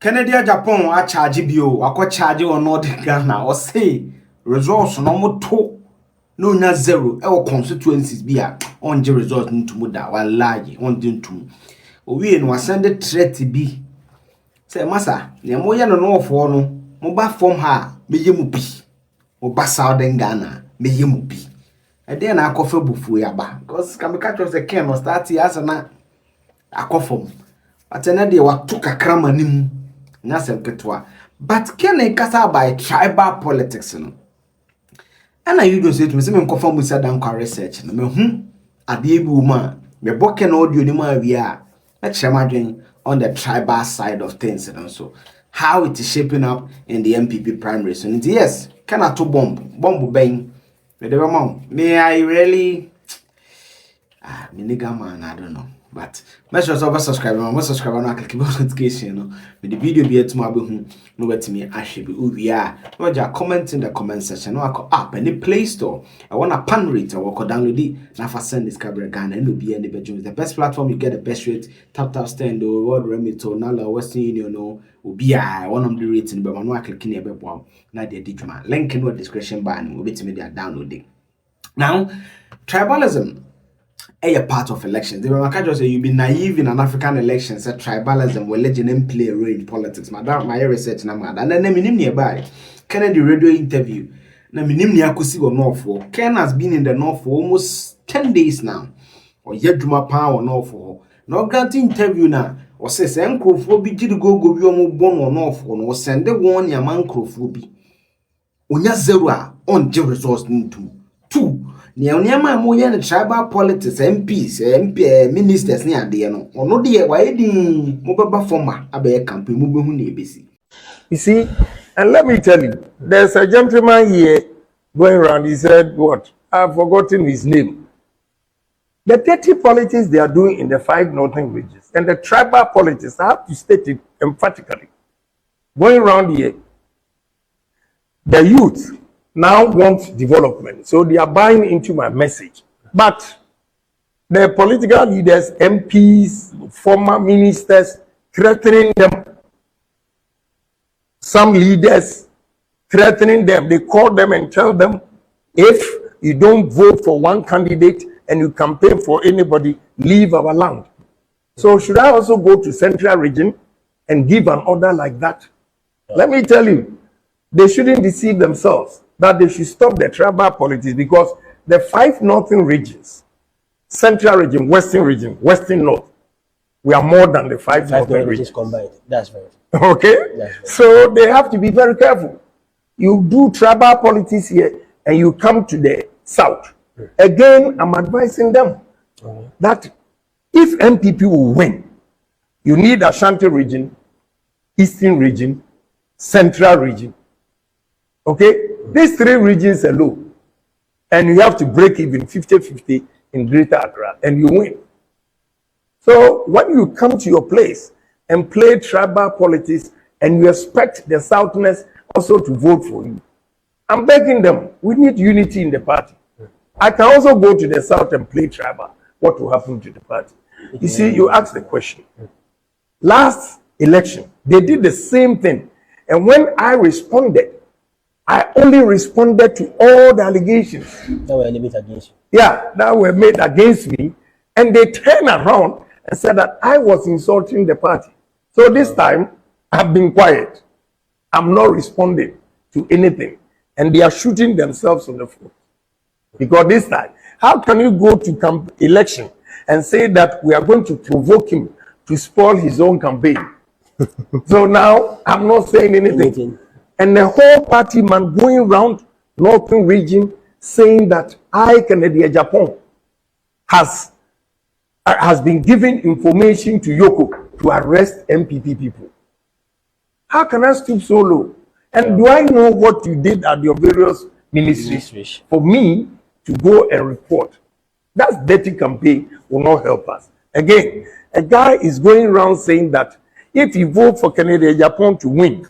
Kennedy Agyapong a charge bio akọ charge on North Ghana or say results no moto no na zero e constituencies bia on the results ntumu da wallahi on the ntumu owie no send threat bi say masa ne moye no no ofo no mo ba form ha meye mu bi mo ba Southern Ghana meye mu bi e dey na akofa bufu ya ba because kamika cho say ken no start ya na akofom atena dey watu kakrama nim na seketwa but ken kasa by tribal politics no and you don't say to me say me nkofa mu say dan kwa research no me hu ade bi wo ma me boke na audio ni ma wi a na chemadwen on the tribal side of things and so how it is shaping up in the NPP primaries. So yes, can I to bomb bang with the mom may I really me nigga man I don't know. But make sure to subscribe and subscribe and click the notification no with the video be to my no wait me actually we are no just comment in the comment section no I app any Play Store I want a pan rate or download it now for send this camera Ghana and no be any bedroom the best platform you get the best rate tap stand or world remit or now Western Union no will be one of the rating but no click in here wow now the digital link in the description bar and will be to me there downloading now tribalism a part of elections. The Mamakajo say you be naive in an African election, said tribalism will legend and play a role in politics. Madam, my research na mad. And then minim nearby. Kennedy radio interview. Na minim ni akusi or North for. Ken has been in the North for almost 10 days now. Or yet Juma pa or North for. No granting interview na. Or says Enkrofo bi jidi go bi omo bon or North for. Or send the one ya man Krofo bi. Onya zero on the resource into. Two. Niama moye the tribal politics MPs MP ministers ni ade no ono de why din mo baba former abe campaign mo behu na ebesi. You see, and let me tell you, there's a gentleman here going around. He said, what? I've forgotten his name. The dirty politics they are doing in the 5 northern regions and the tribal politics, I have to state it emphatically. Going around here, the youth now want development. So they are buying into my message. But the political leaders, MPs, former ministers, threatening them. Some leaders threatening them. They call them and tell them, if you don't vote for one candidate and you campaign for anybody, leave our land. So should I also go to Central Region and give an order like that? Let me tell you, they shouldn't deceive themselves. That they should stop the tribal politics because the 5 northern regions, Central Region, Western North, we are more than the 5 northern regions combined. That's right. Okay? That's right. So they have to be very careful. You do tribal politics here and you come to the south. Again, I'm advising them that if NPP will win, you need Ashanti region, Eastern region, Central region. Okay? These 3 regions alone, and you have to break even 50-50 in Greater Accra, and you win. So when you come to your place and play tribal politics, and you expect the Southerners also to vote for you, I'm begging them, we need unity in the party. I can also go to the South and play tribal. What will happen to the party? You see, you asked the question. Last election, they did the same thing. And when I responded, I only responded to all the allegations That were made against you. Yeah, that were made against me. And they turned around and said that I was insulting the party. So this time, I've been quiet. I'm not responding to anything. And they are shooting themselves on the foot. Because this time, how can you go to election and say that we are going to provoke him to spoil his own campaign? So now, I'm not saying anything. And the whole party man going around Northern region saying that Kennedy Agyapong has been giving information to Yoko to arrest NPP people. How can I stoop so low? And do I know what you did at your various ministries for me to go and report? That dirty campaign will not help us. Again, a guy is going around saying that if you vote for Kennedy Agyapong to win,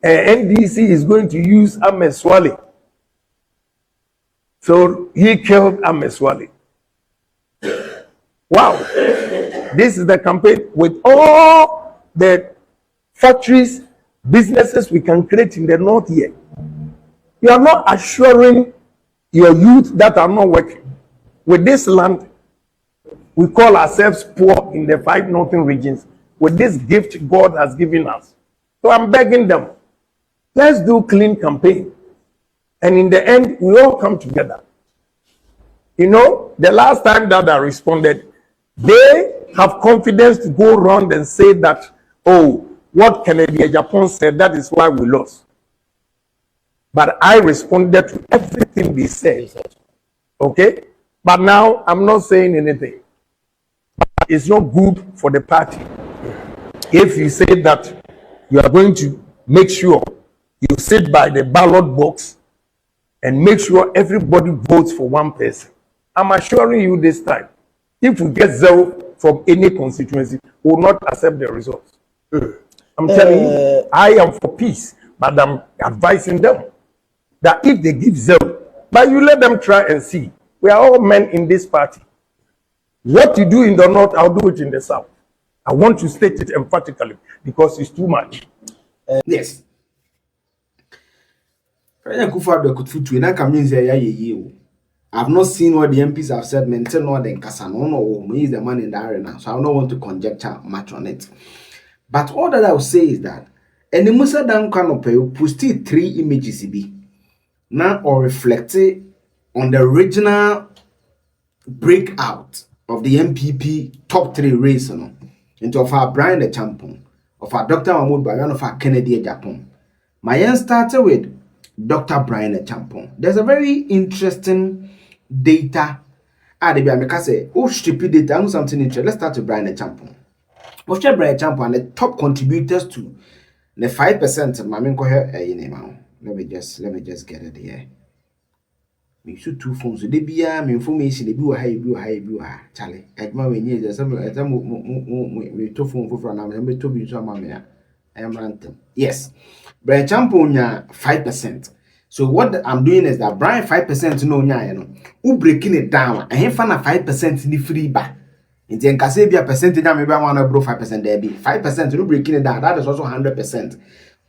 NDC is going to use Ameswale. So he killed Ameswale. Wow. This is the campaign with all the factories, businesses we can create in the north here. You are not assuring your youth that are not working. With this land, we call ourselves poor in the 5 northern regions with this gift God has given us. So I'm begging them, let's do clean campaign. And in the end, we all come together. You know, the last time that I responded, they have confidence to go around and say that, oh, what Kennedy Agyapong said, that is why we lost. But I responded to everything they said. Okay? But now I'm not saying anything. It's not good for the party if you say that you are going to make sure you sit by the ballot box and make sure everybody votes for one person. I'm assuring you this time, if we get 0 from any constituency, we will not accept the results. I'm telling you, I am for peace, but I'm advising them that if they give 0, but you let them try and see. We are all men in this party. What you do in the north, I'll do it in the south. I want to state it emphatically because it's too much. Yes. President Akufo-Addo could foot to an I've not seen what the MPs have said, maintain no than Casano or me is the man in the arena, so I don't want to conjecture much on it. But all that I will say is that and the Musa Dan Canopy posted 3 images now or reflected on the original breakout of the NPP top 3 race into of our Brian Agyapong, of our Dr. Mahmoud Bayan, of our Kennedy Agyapong. My end started with Dr. Brian Agyapong. There's a very interesting data. They be I say, oh, stupid data, I know something interesting. Let's start with Brian Agyapong. What's Brian Agyapong and the top contributors to the 5% of my main let me just get it here. Me shoot 2 phones. They be me information. They be high. Charlie, at my way, there's some me 2 phone for now. I'm to be some mamma. I am ranting. Yes, Brian Agyapong 5%. So what I'm doing is that Brian 5% no nya who breaking it down. I have found 5% in the free bar. In the Enkasebia percentage, I maybe I want to bro 5% there be 5%. You breaking it down. That is also 100%.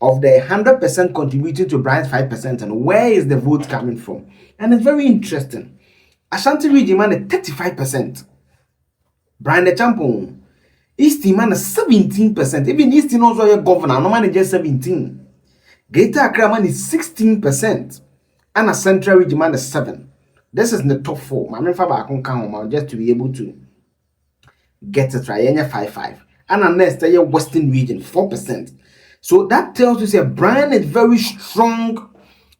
Of the 100% contributing to Brian's 5%, and where is the vote coming from? And it's very interesting. Ashanti region man 35%. Brian Agyapong. Eastern man 17%. Even Eastern also a governor. No man just 17. Greater Accra man is 16%. And a Central region man is 7%. This is in the top 4. My member I can count just to be able to get it right. 5-5. And a next Western region 4%. So that tells you that Brian is very strong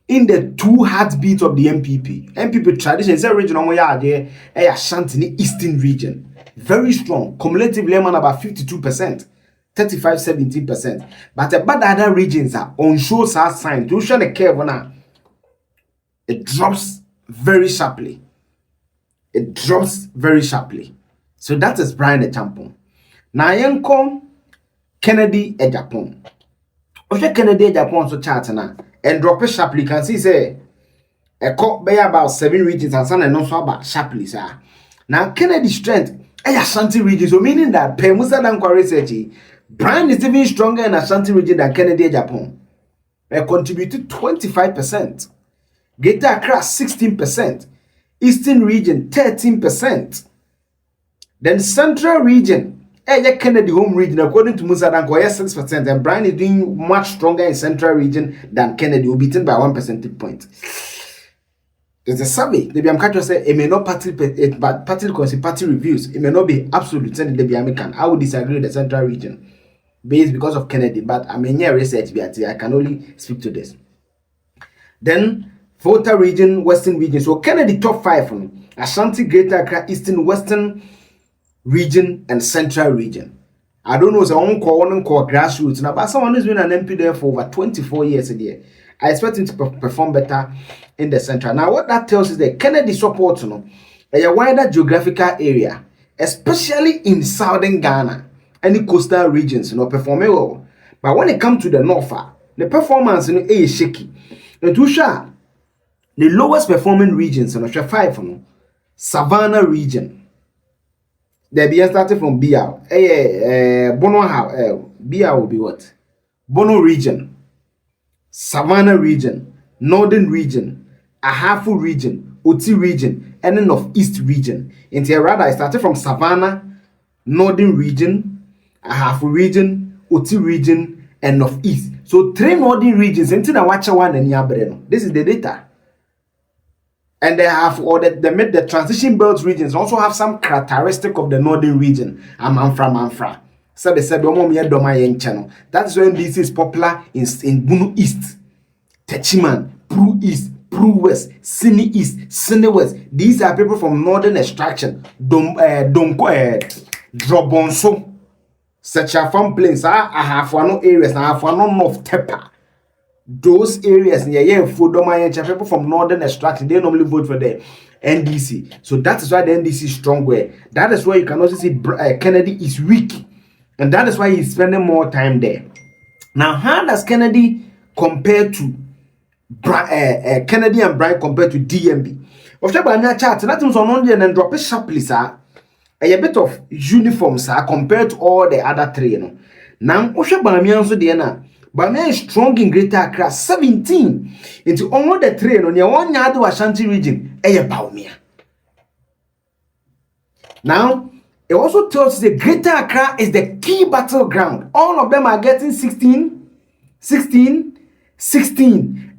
in the 2 heartbeats of the NPP. NPP tradition is a region where Ashanti Eastern region. Very strong. Cumulatively, man about 52%. 35-17%. But the other regions are on show sign. To show the curve now, it drops very sharply. So that is Brian Agyapong. Now, Yanko Kennedy Agyapong. Oje Kennedy Agyapong so chart na and drop it sharply. You can see say a cop by about 7 regions and some and also about sharply sir. Now Kennedy strength Ashanti region, so meaning that per Musa Dan research Brian is even stronger in Ashanti region than Kennedy Agyapong. Contributed 25%. Greater Accra 16%. Eastern region 13%. Then Central region Kennedy home region, according to Musa Dan 6%, and Brian is doing much stronger in Central region than Kennedy, will be beaten by 1 percentage point. There's a survey. The BM say it may not party reviews. It may not be absolute. The BM I would disagree with the Central region based because of Kennedy, but I mean research. I can only speak to this. Then Volta region, Western region. So Kennedy top 5 Ashanti, Greater Accra, Eastern, Western region and Central region. I don't know, so one call grassroots now, but someone who's been an MP there for over 24 years a year. I expect him to perform better in the Central. Now, what that tells is that Kennedy supports a wider geographical area, especially in southern Ghana and the coastal regions, performing well. But when it comes to the north, the performance is shaky. And to show the lowest performing regions, 5 Savannah region. The BS started from BR. Bono BR will be what? Bono region, Savannah region, Northern region, Ahafo region, Oti region, and then Northeast region. In rather, I started from Savannah, Northern region, Ahafo region, Oti region, and Northeast. So 3 northern regions. Until I watch one and Yabreno. This is the data. And they have, or the transition belt regions also have some characteristic of the northern region. Manfra. So they said, channel. That's when this is popular in Bunu East, Techiman, Pru East, Pru West, Sini East, Sini West. These are people from northern extraction. Drobonso. Such a farm plains. I have one areas. I have one north Tepa. Those areas near people from northern extraction, they normally vote for the NDC. So that is why the NDC is strong. That is why you can also see Kennedy is weak, and that is why he's spending more time there. Now, how does Kennedy compare to Kennedy and Brian compared to DMB? Of course, chart that is on Indian and drop it sharply, sir. A bit of uniform, sir, compared to all the other 3. Now, Osha Bawumia also there. Bawumia is strong in Greater Accra, 17. Into all the 3 on your one yard Ashanti region, Bawumia. Now, it also tells us the Greater Accra is the key battleground. All of them are getting 16.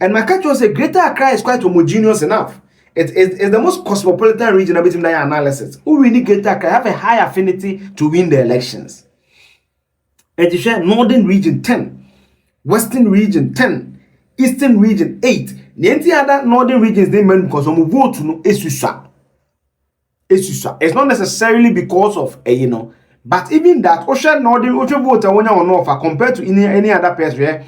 And my catch was a Greater Accra is quite homogeneous enough. It's the most cosmopolitan region of the analysis. Who really Greater Accra have a high affinity to win the elections. And you share Northern region 10. Western region 10, Eastern region 8. The other northern regions they meant because some vote to no Esusa. It's not necessarily because of but even that Ocean Northern Ocean vote or north compared to any other person.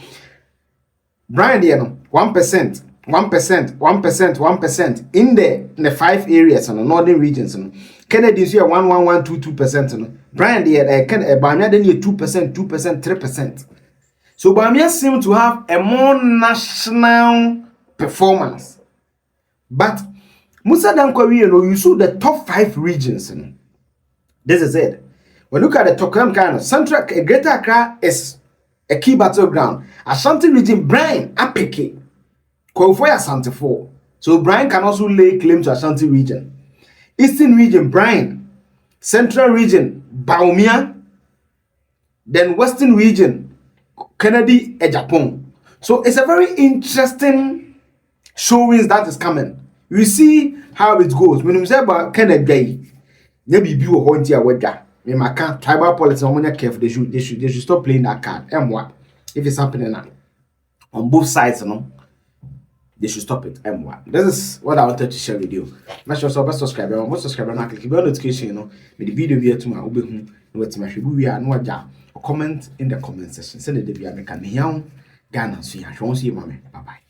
Brian 1%, 1% in the 5 areas on the northern regions. Kennedy is here 1.2%. Brian Bawumia then 2%, 3%. So Bawumia seems to have a more national performance. But Musa Dankwa, you saw the top 5 regions. This is it. When you look at the top kind of Central Greater Accra is a key battleground. Ashanti region, Brian Apeke. Kofoya Asante 4. So Brian can also lay claim to Ashanti region. Eastern region, Brian. Central region, Bawumia. Then Western region, Kennedy Agyapong. So it's a very interesting showings that is coming. We see how it goes. When you say about Kennedy, maybe you will hold your weather. Tribal politics, careful. They should stop playing that card. And what if it's happening now on both sides? They should stop it. And what this is what I wanted to share with you. Make sure you subscribe. Most subscribe and click the notification. With the video here tomorrow. We are no job. Comment in the comment section. Send the video. I make a Ghana. So you see, mommy. Bye bye.